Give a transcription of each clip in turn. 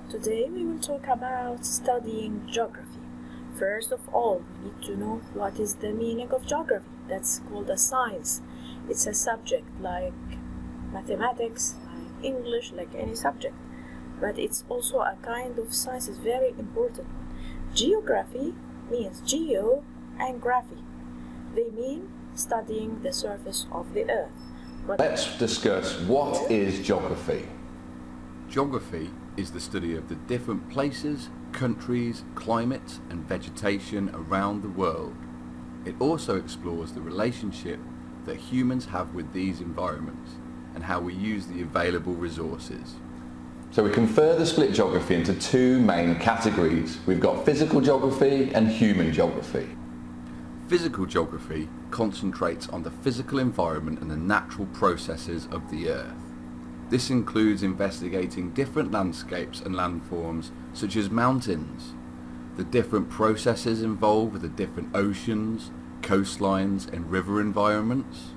Today we will talk about studying geography. First of all, we need to know what is the meaning of geography. That's called a science. It's a subject like mathematics, like English, like any subject. But it's also a kind of science, is very important. Geography means geo and graphy. They mean studying the surface of the earth. But let's discuss what is geography. Geography is the study of the different places, countries, climates and vegetation around the world. It also explores the relationship that humans have with these environments and how we use the available resources. So we can further split geography into two main categories. We've got physical geography and human geography. Physical geography concentrates on the physical environment and the natural processes of the earth. This includes investigating different landscapes and landforms such as mountains, the different processes involved with the different oceans, coastlines and river environments,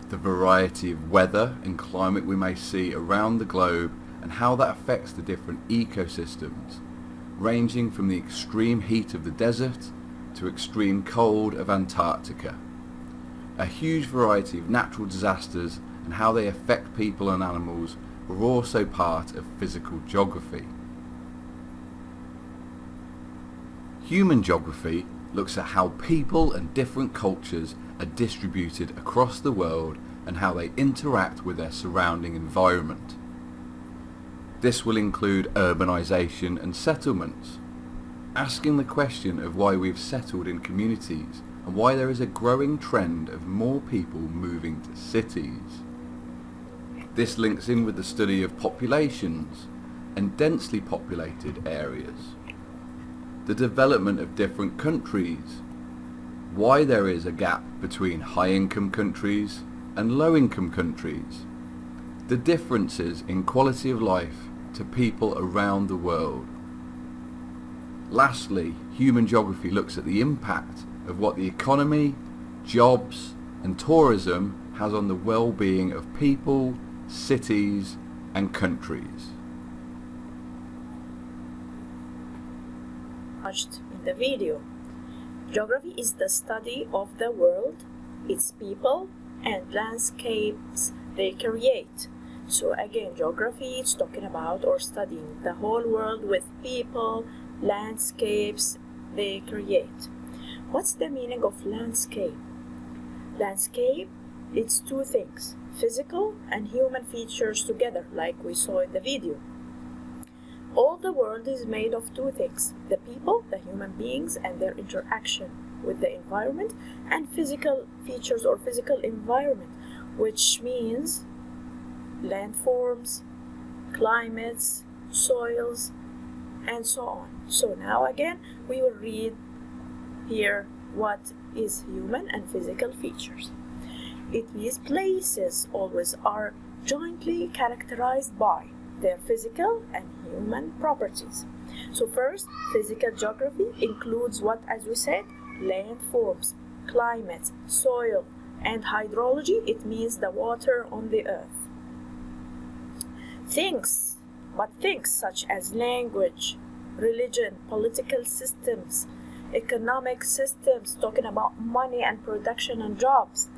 the variety of weather and climate we may see around the globe and how that affects the different ecosystems, ranging from the extreme heat of the desert to extreme cold of Antarctica. A huge variety of natural disasters and how they affect people and animals are also part of physical geography. Human geography looks at how people and different cultures are distributed across the world and how they interact with their surrounding environment. This will include urbanization and settlements, asking the question of why we've settled in communities and why there is a growing trend of more people moving to cities. This links in with the study of populations and densely populated areas, the development of different countries, why there is a gap between high-income countries and low-income countries, the differences in quality of life to people around the world. Lastly, human geography looks at the impact of what the economy, jobs and tourism has on the well-being of people, cities and countries. watched in the video. Geography is the study of the world, its people and landscapes they create. So again, geography is talking about or studying the whole world with people, landscapes they create. What's the meaning of landscape? Landscape, it's two things, physical and human features together, like we saw in the video. All the world is made of two things, the people, the human beings and their interaction with the environment, and physical features or physical environment, which means landforms, climates, soils, and so on. So now again, we will read here what is human and physical features. It means places always are jointly characterized by their physical and human properties. So first, physical geography includes what, as we said, landforms, climate, soil, and hydrology. It means the water on the earth. Things such as language, religion, political systems, economic systems, talking about money and production and jobs,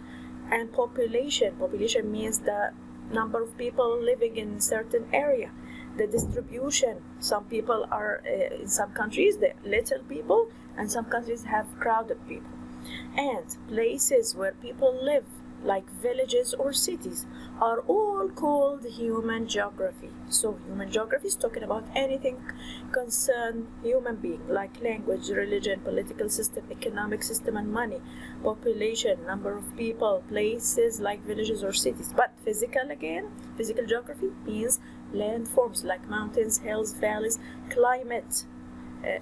and population. Population means the number of people living in a certain area, the distribution. Some people are in some countries the little people, and some countries have crowded people. And places where people live, like villages or cities, are all called human geography. So human geography is talking about anything concern human being, like language, religion, political system, economic system and money, population, number of people, places like villages or cities. But physical geography means landforms like mountains, hills, valleys, climate,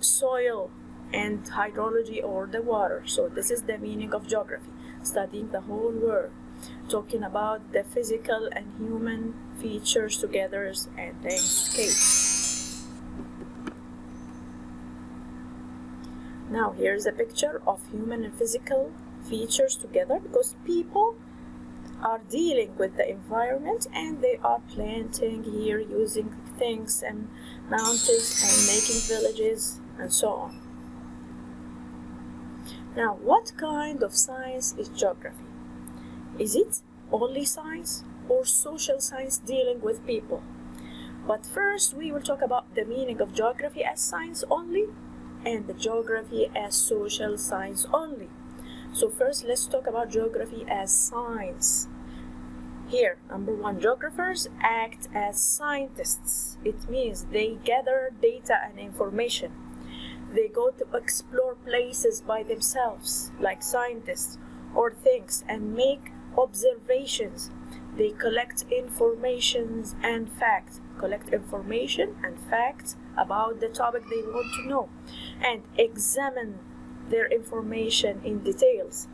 soil and hydrology or the water. So this is the meaning of geography, studying the whole world, talking about the physical and human features together and landscapes. Now here's a picture of human and physical features together, because people are dealing with the environment, and they are planting here using things and mountains and making villages and so on. Now, what kind of science is geography? Is it only science or social science dealing with people? But first, we will talk about the meaning of geography as science only and the geography as social science only. So first, let's talk about geography as science. Here, number one, geographers act as scientists. It means they gather data and information. They go to explore places by themselves, like scientists, or things, and make observations. They collect information and facts about the topic they want to know, and examine their information in details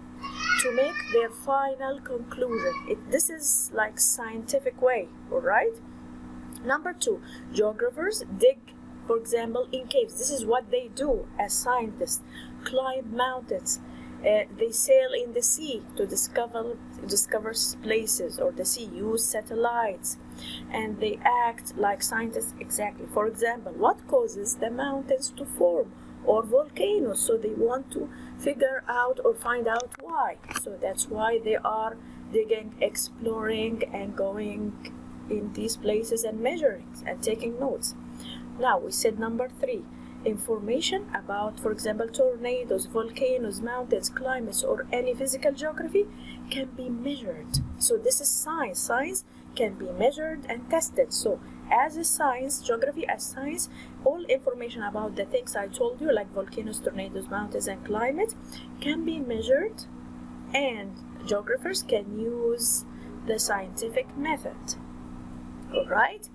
to make their final conclusion. This is like scientific way, all right? Number two, geographers dig, for example, in caves. This is what they do as scientists. Climb mountains. They sail in the sea to discover places or the sea. Use satellites, and they act like scientists exactly. For example, what causes the mountains to form or volcanoes? So they want to figure out or find out why. So that's why they are digging, exploring, and going in these places and measuring and taking notes. Now we said number three, information about, for example, tornadoes, volcanoes, mountains, climates, or any physical geography can be measured. So this is science. Science can be measured and tested. So as a science, geography as science, all information about the things I told you, like volcanoes, tornadoes, mountains, and climate, can be measured, and geographers can use the scientific method. All right?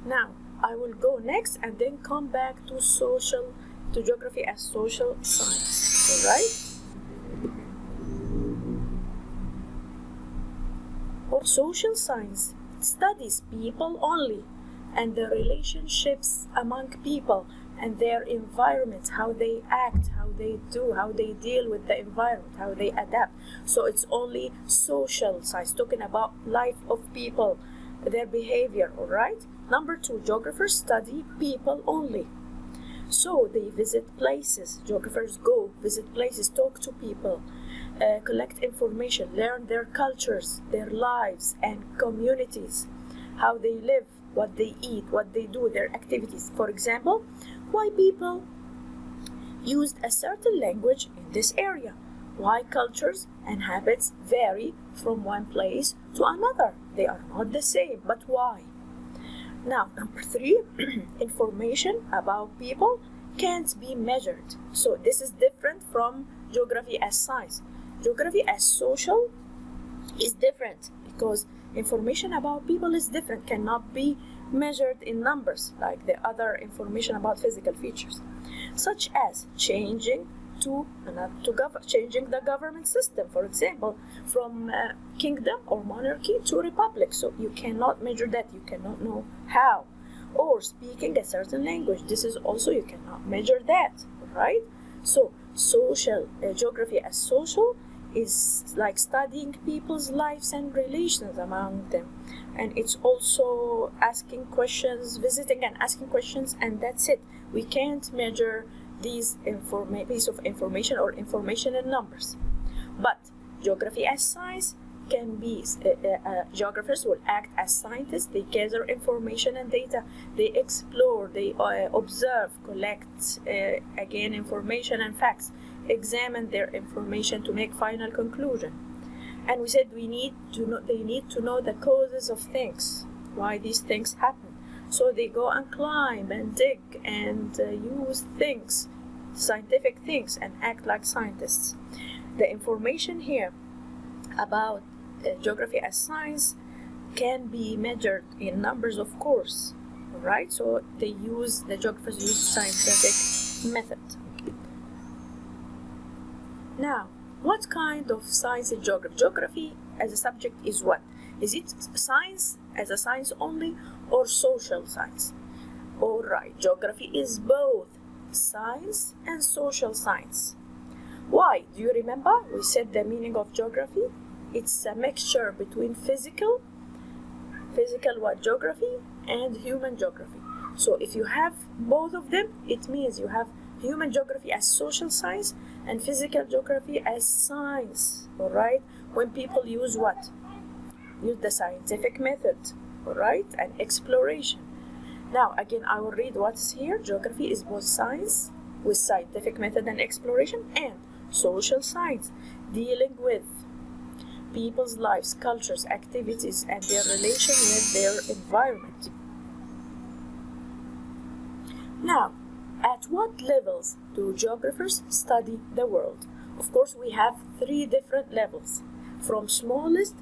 Now, I will go next and then come back to geography as social science. All right? For social science, it studies people only and the relationships among people and their environment, how they act, how they do, how they deal with the environment, how they adapt. So it's only social science, talking about life of people, their behavior, all right? Number two, geographers study people only. So they visit places. Geographers go visit places, talk to people, collect information, learn their cultures, their lives and communities, how they live, what they eat, what they do, their activities. For example, why people used a certain language in this area, why cultures and habits vary from one place to another. They are not the same, but why? Now, number three, information about people can't be measured. So this is different from geography as science. Geography as social is different because information about people is different, cannot be measured in numbers like the other information about physical features, such as changing the government system, for example, from kingdom or monarchy to republic. So you cannot measure that, you cannot know how. Or speaking a certain language, this is also, you cannot measure that, right? So social geography as social is like studying people's lives and relations among them, and it's also asking questions, visiting and asking questions, and that's it. We can't measure these piece of information or information in numbers. But geography as science can be, geographers will act as scientists. They gather information and data, they explore, they observe, collect again information and facts, examine their information to make final conclusion. And we said they need to know the causes of things, why these things happen. So they go and climb and dig and use things, scientific things, and act like scientists. The information here about geography as science can be measured in numbers, of course, right? So the geographers use scientific method. Now, what kind of science is geography? Geography as a subject is what? Is it science as a science only or social science? All right, geography is both science and social science. Why? Do you remember? We said the meaning of geography. It's a mixture between physical what, geography, and human geography. So if you have both of them, it means you have human geography as social science and physical geography as science, all right? When people use what? Use the scientific method, all right, and exploration. Now, again, I will read what's here. Geography is both science with scientific method and exploration and social science, dealing with people's lives, cultures, activities, and their relation with their environment. Now, at what levels do geographers study the world? Of course, we have 3 different levels, from smallest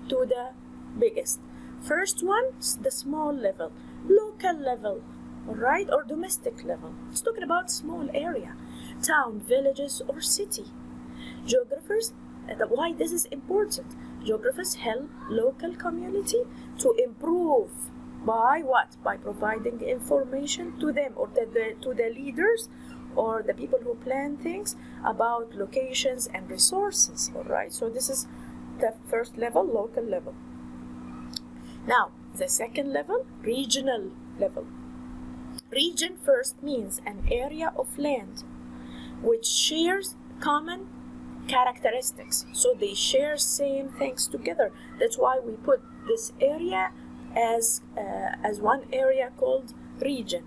to the biggest. First one is the small level, local level, all right, or domestic level. It's talking about small area, town, villages, or city. Geographers, why this is important? Geographers help local community to improve by what? By providing information to them or to the leaders or the people who plan things about locations and resources, all right? So this is the first level, local level. Now, the second level, regional level. Region first means an area of land which shares common characteristics. So they share same things together. That's why we put this area as one area called region.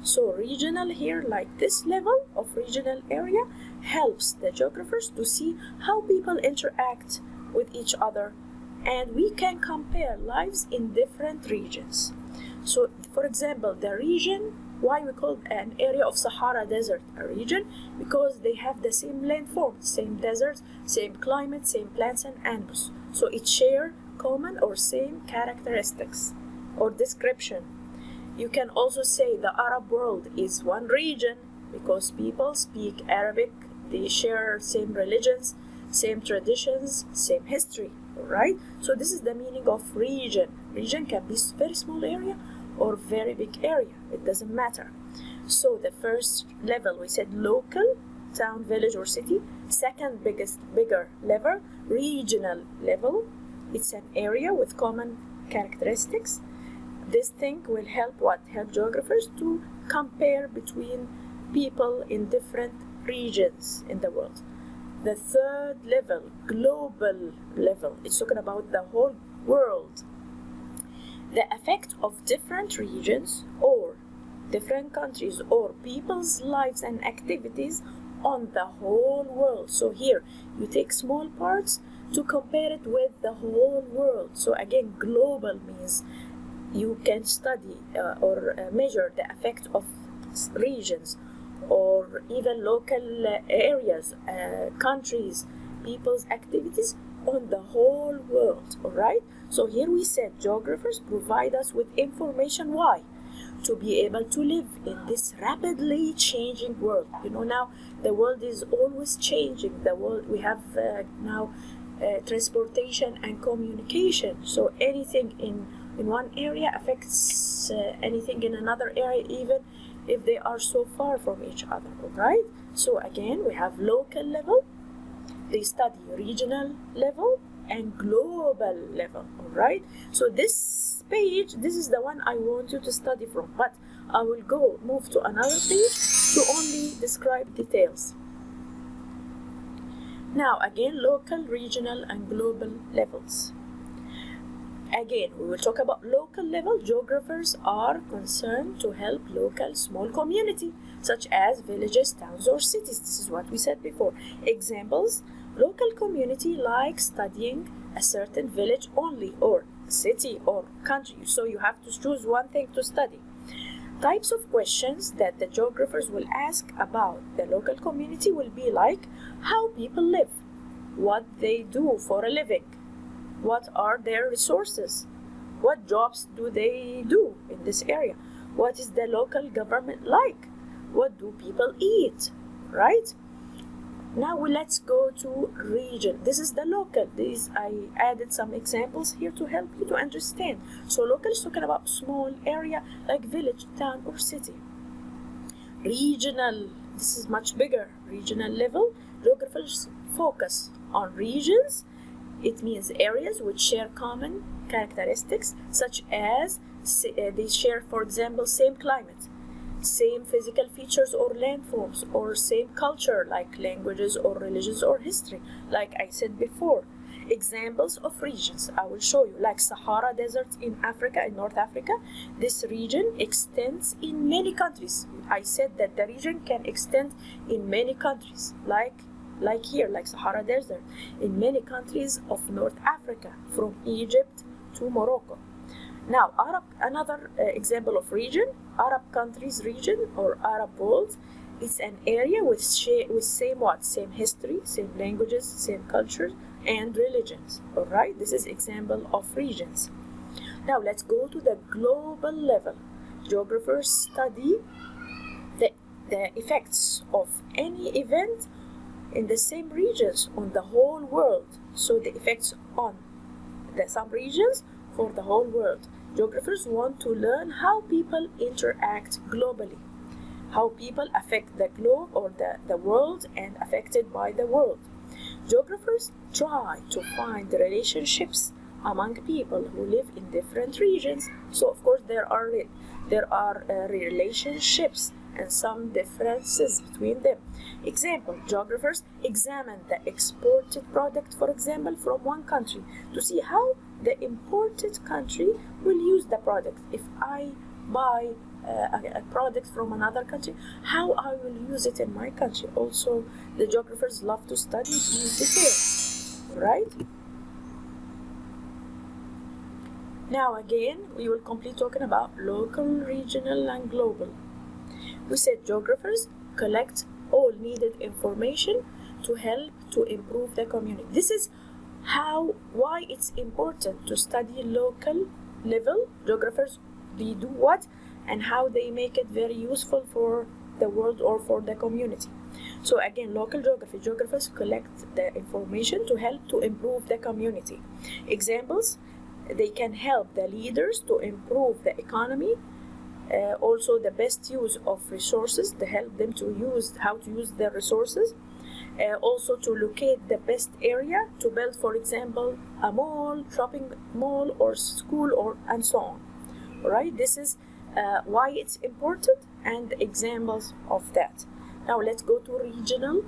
So regional here, like this level of regional area, helps the geographers to see how people interact with each other, and we can compare lives in different regions. So, for example, the region, why we call an area of Sahara Desert a region? Because they have the same landform, same deserts, same climate, same plants and animals. So it share common or same characteristics or description. You can also say the Arab world is one region because people speak Arabic, they share same religions, same traditions, same history, right? So this is the meaning of region. Region can be very small area or very big area, it doesn't matter. So the first level we said local, town, village or city. Second bigger level, regional level. It's an area with common characteristics. This thing will help what? Help geographers to compare between people in different regions in the world. The third level, global level, it's talking about the whole world. The effect of different regions or different countries or people's lives and activities on the whole world. So here you take small parts to compare it with the whole world. So again, global means you can study or measure the effect of regions or even local areas, countries, people's activities on the whole world, all right? So here we said geographers provide us with information. Why? To be able to live in this rapidly changing world. You know, now the world is always changing. The world, we have now transportation and communication. So anything in one area affects anything in another area, even if they are so far from each other, all right? So again, we have local level, they study regional level and global level, all right? So this page, this is the one I want you to study from, but I will move to another page to only describe details. Now again, local, regional and global levels. Again, we will talk about local level. Geographers are concerned to help local small community, such as villages, towns, or cities. This is what we said before. Examples, local community like studying a certain village only, or city, or country. So you have to choose one thing to study. Types of questions that the geographers will ask about the local community will be like how people live, what they do for a living, what are their resources, what jobs do they do in this area, what is the local government like, what do people eat, right? Now let's go to region. This is the local. I added some examples here to help you to understand. So local is talking about small area like village, town or city. Regional, this is much bigger. Regional level, geographers focus on regions It means areas which share common characteristics, such as they share, for example, same climate, same physical features or landforms, or same culture like languages or religions or history, like I said before. Examples of regions I will show you, like Sahara Desert in Africa, in North Africa. This region extends in many countries. I said that the region can extend in many countries, like here, like Sahara Desert, in many countries of North Africa, from Egypt to Morocco. Now, another example of region, Arab countries region or Arab world. It's an area with same history, same languages, same cultures, and religions. All right, this is example of regions. Now let's go to the global level. Geographers study the effects of any event in the same regions on the whole world. So the effects on some regions for the whole world. Geographers want to learn how people interact globally, how people affect the globe or the world and affected by the world. Geographers try to find the relationships among people who live in different regions. So of course there are relationships and some differences between them. Example, geographers examine the exported product, for example, from one country to see how the imported country will use the product. If I buy a product from another country, how I will use it in my country. Also, the geographers love to study these details, right? Now again, we will complete talking about local, regional, and global. We said geographers collect all needed information to help to improve the community. This is why it's important to study local level. Geographers, they do what and how they make it very useful for the world or for the community. So again, local geography. Geographers collect the information to help to improve the community. Examples, they can help the leaders to improve the economy. Also the best use of resources, to help them how to use their resources. Also to locate the best area to build, for example, a mall, shopping mall, or school, and so on. All right, this is why it's important and examples of that. Now let's go to regional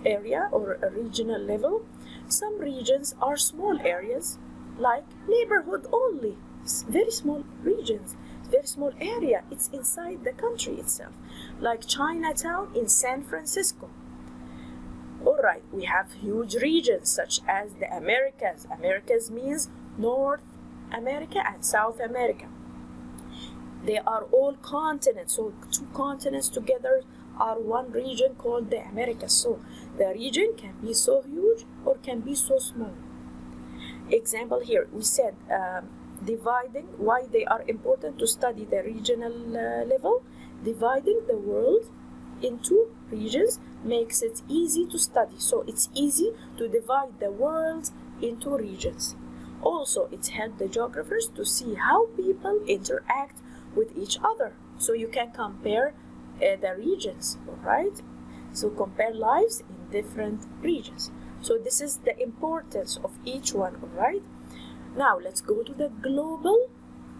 area or a regional level. Some regions are small areas, like neighborhood only. It's very small regions, very small area. It's inside the country itself, like Chinatown in San Francisco. All right, we have huge regions such as the Americas. Americas means North America and South America. They are all continents, so two continents together are one region called the Americas. So the region can be so huge or can be so small. Example here, we said dividing, why they are important to study the regional level. Dividing the world into regions makes it easy to study. So it's easy to divide the world into regions. Also, it helps the geographers to see how people interact with each other. So you can compare the regions, right? So compare lives in different regions. So this is the importance of each one, right? Now let's go to the global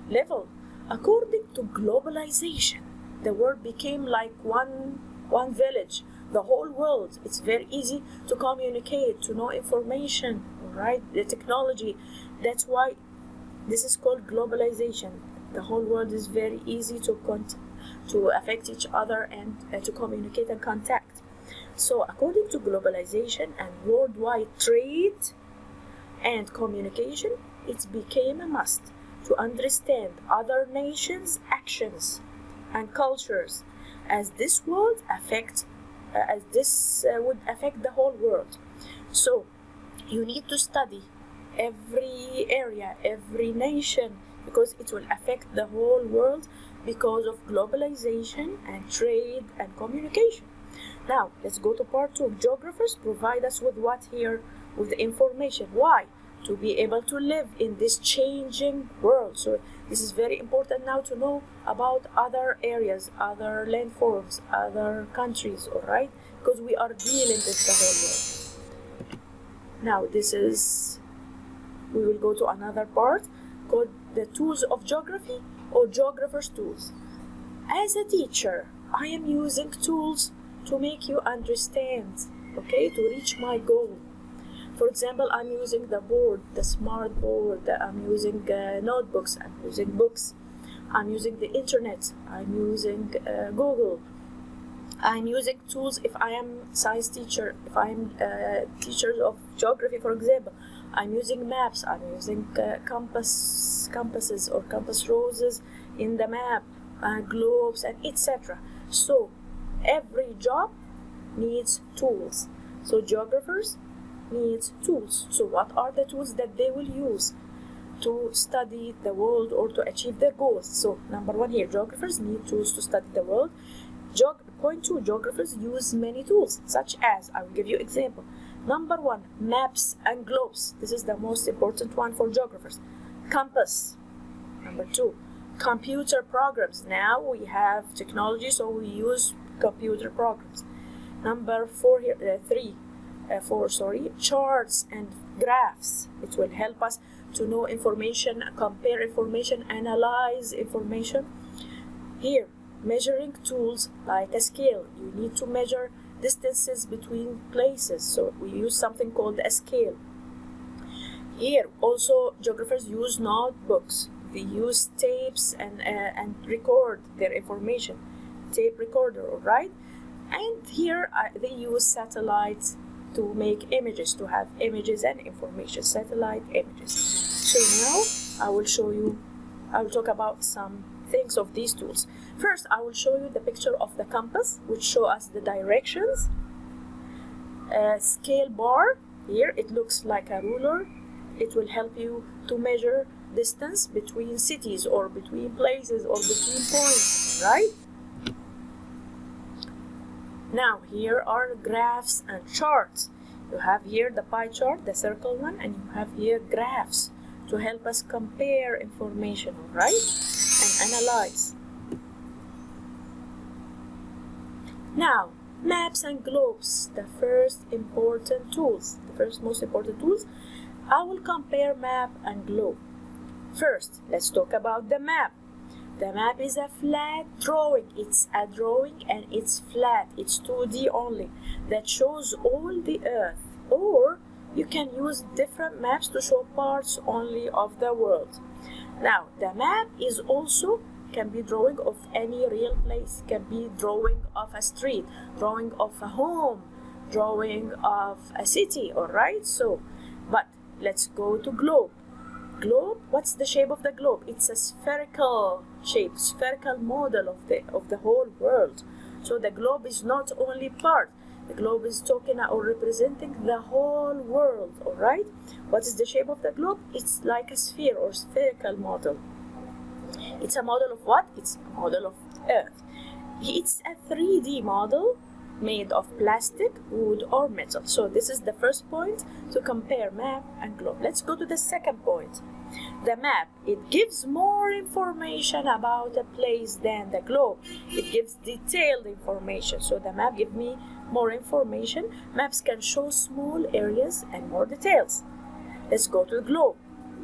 level. According to globalization, the world became like one village, the whole world. It's very easy to communicate, to know information, right? The technology. That's why this is called globalization. The whole world is very easy to affect each other and to communicate and contact. So according to globalization and worldwide trade and communication, it became a must to understand other nations' actions and cultures, as this would affect the whole world. So you need to study every area, every nation, because it will affect the whole world because of globalization and trade and communication. Now let's go to part 2. Geographers provide us with what here? With the information. Why? To be able to live in this changing world. So this is very important now to know about other areas, other landforms, other countries, all right? Because we are dealing with the whole world. Now this is we will go to another part called the tools of geography or geographer's tools. As a teacher, I am using tools to make you understand, okay, to reach my goal. For example, I'm using the board, the smart board, I'm using notebooks, I'm using books, I'm using the internet, I'm using Google. I'm using tools if I am science teacher, if I'm teacher of geography, for example. I'm using maps, I'm using compasses or compass roses in the map, globes, and etc. So every job needs tools. So geographers needs tools. So what are the tools that they will use to study the world or to achieve their goals? So number one here, geographers need tools to study the world. Point two, geographers use many tools, such as, I will give you example. Number one, maps and globes. This is the most important one for geographers. Compass. Number two, computer programs. Now we have technology, so we use computer programs. Number four here, charts and graphs. It will help us to know information, compare information, analyze information. Here, measuring tools like a scale. You need to measure distances between places, so we use something called a scale. Here, also, geographers use notebooks. They use tapes and record their information. Tape recorder, all right? And here they use satellites to make images, to have images and information, satellite images. So now I will talk about some things of these tools. First, I will show you the picture of the compass, which show us the directions. Scale bar, here it looks like a ruler. It will help you to measure distance between cities or between places or between points, right? Now, here are graphs and charts. You have here the pie chart, the circle one, and you have here graphs to help us compare information, all right? And analyze. Now, maps and globes, the first most important tools. I will compare map and globe. First, let's talk about the map. The map is a flat drawing. It's a drawing and it's flat. It's 2D only. That shows all the earth. Or you can use different maps to show parts only of the world. Now, the map is also can be drawing of any real place, can be drawing of a street, drawing of a home, drawing of a city, all right? So, but let's go to globe. Globe, what's the shape of the globe? It's a spherical shape, spherical model of the whole world. So the globe is not only part. The globe is talking or representing the whole world, all right? What is the shape of the globe? It's like a sphere or spherical model. It's a model of what? It's a model of Earth. It's a 3D model made of plastic, wood, or metal. So this is the first point to compare map and globe. Let's go to the second point. The map, it gives more information about a place than the globe. It gives detailed information. So the map gives me more information. Maps can show small areas and more details. Let's go to the globe.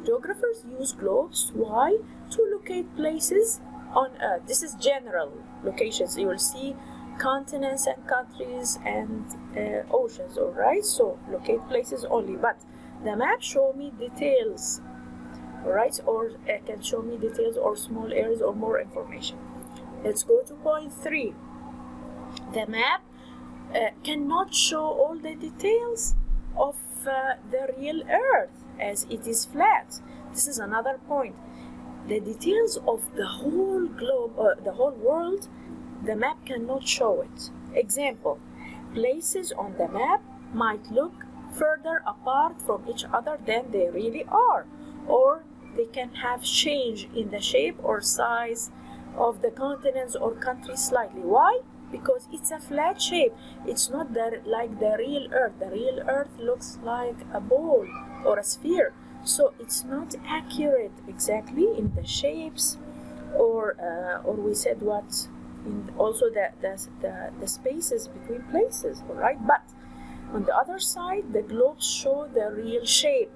Geographers use globes. Why? To locate places on Earth. This is general locations. You will see continents and countries and oceans, all right? So locate places only. But the map show me details, all right? Or can show me details or small areas or more information. Let's go to point 3. The map cannot show all the details of the real Earth as it is flat. This is another point. The details of the whole globe, the whole world, the map cannot show it. Example, places on the map might look further apart from each other than they really are, or they can have change in the shape or size of the continents or countries slightly. Why? Because it's a flat shape. It's not like the real Earth. The real Earth looks like a ball or a sphere. So it's not accurate exactly in the shapes, or we said what, in also the spaces between places, all right? But on the other side, the globes show the real shape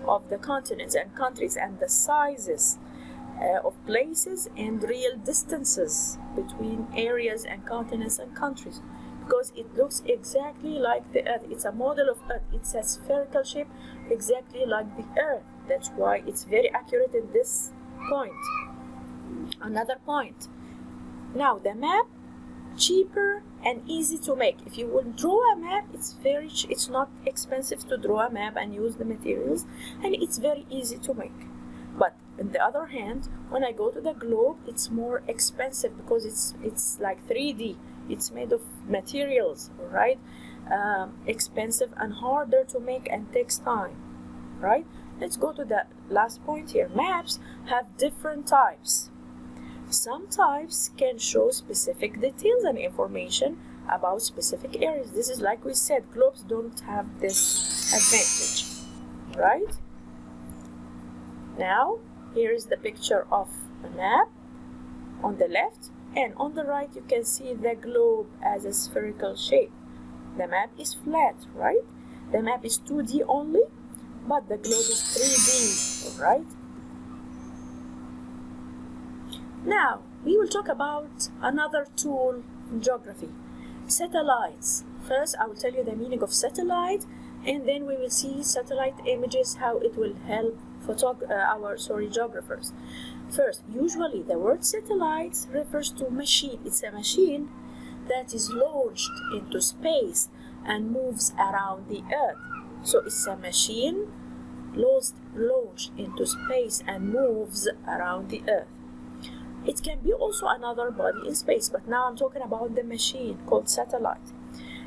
of the continents and countries and the sizes of places and real distances between areas and continents and countries, because it looks exactly like the Earth. It's a model of Earth. It's a spherical shape exactly like the Earth. That's why it's very accurate in this point. Another point. Now the map, cheaper and easy to make. If you will draw a map, it's not expensive to draw a map and use the materials, and it's very easy to make. But on the other hand, when I go to the globe, it's more expensive because it's like 3D. It's made of materials, right? Expensive and harder to make and takes time, right? Let's go to the last point here. Maps have different types. Some types can show specific details and information about specific areas. This is like we said, globes don't have this advantage, right? Now, here is the picture of a map on the left, and on the right you can see the globe as a spherical shape. The map is flat, right? The map is 2D only, but the globe is 3D, right? Now, we will talk about another tool in geography, satellites. First, I will tell you the meaning of satellite, and then we will see satellite images, how it will help geographers. First, usually the word satellites refers to machine. It's a machine that is launched into space and moves around the Earth. So it's a machine launched into space and moves around the Earth. It can be also another body in space, but now I'm talking about the machine called satellite.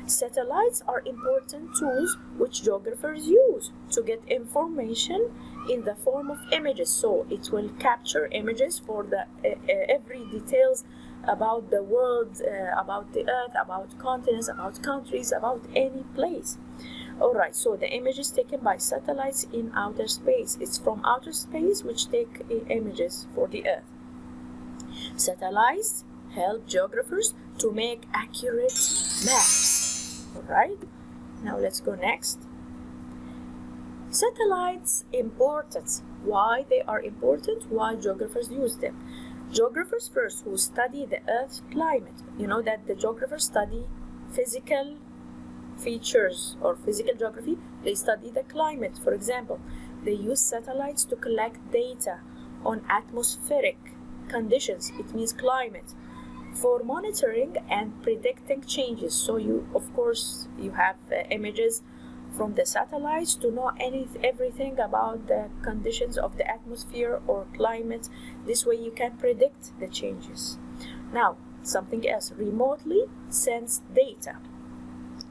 Satellites are important tools which geographers use to get information in the form of images. So it will capture images for the every details about the world, about the Earth, about continents, about countries, about any place. Alright, so the images taken by satellites in outer space. It's from outer space which take images for the Earth. Satellites help geographers to make accurate maps. Alright, now let's go next. Satellites important. Why they are important? Why geographers use them? Geographers first who study the Earth's climate. You know that the geographers study physical features or physical geography. They study the climate. For example, they use satellites to collect data on atmospheric conditions. It means climate, for monitoring and predicting changes. So you have images from the satellites to know everything about the conditions of the atmosphere or climate. This way you can predict the changes. Now, something else, remotely sensed data.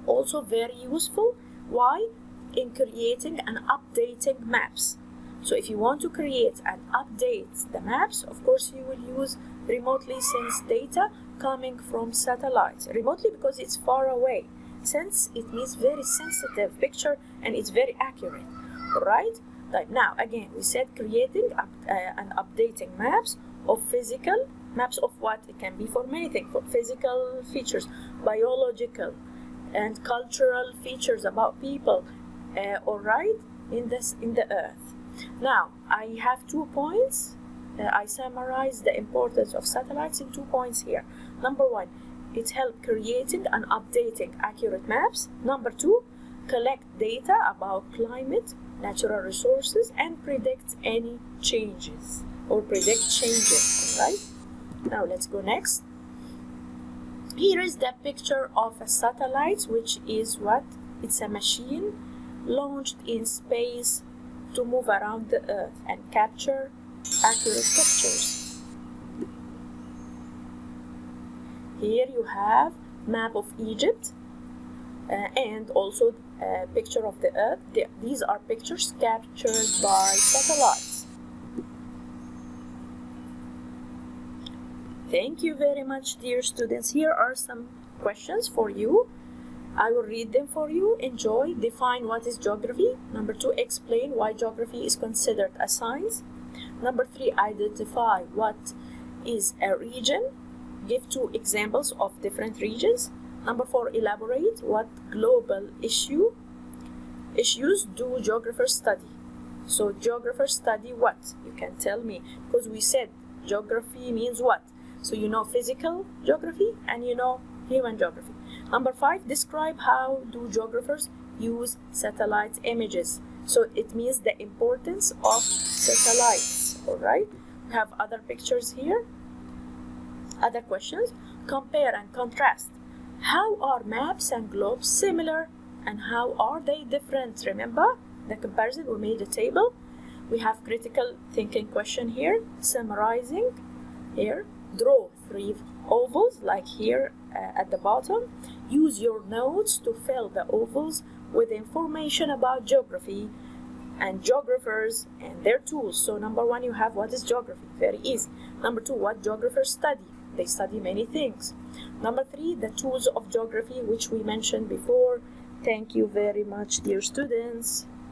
Also very useful. Why? In creating and updating maps. So if you want to create and update the maps, of course you will use remotely sensed data coming from satellites. Remotely because it's far away. Sense, it means very sensitive picture and it's very accurate. Right? Now again, we said creating and updating maps of physical, maps of what? It can be for many things, for physical features, biological and cultural features about people, alright, in the Earth. Now, I have 2 points. I summarize the importance of satellites in 2 points here. Number 1, it helps creating and updating accurate maps. Number 2, collect data about climate, natural resources, and predict any changes or predict changes. Right? Now let's go next. Here is the picture of a satellite, which is what? It's a machine launched in space to move around the Earth and capture accurate pictures. Here you have map of Egypt and also a picture of the Earth. These are pictures captured by satellites. Thank you very much, dear students. Here are some questions for you. I will read them for you. Enjoy. Define what is geography. Number 2, explain why geography is considered a science. Number 3, identify what is a region. Give 2 examples of different regions. Number 4, elaborate what global issues do geographers study. So geographers study what? You can tell me, because we said geography means what? So you know physical geography and you know human geography. Number 5, describe how do geographers use satellite images. So it means the importance of satellites, all right? We have other pictures here. Other questions, compare and contrast. How are maps and globes similar and how are they different? Remember the comparison, we made a table. We have critical thinking question here, summarizing here. Draw 3 ovals like here at the bottom. Use your notes to fill the ovals with information about geography and geographers and their tools. So number 1, you have what is geography, very easy. Number 2, what geographers study. They study many things. Number 3, the tools of geography, which we mentioned before. Thank you very much, dear students.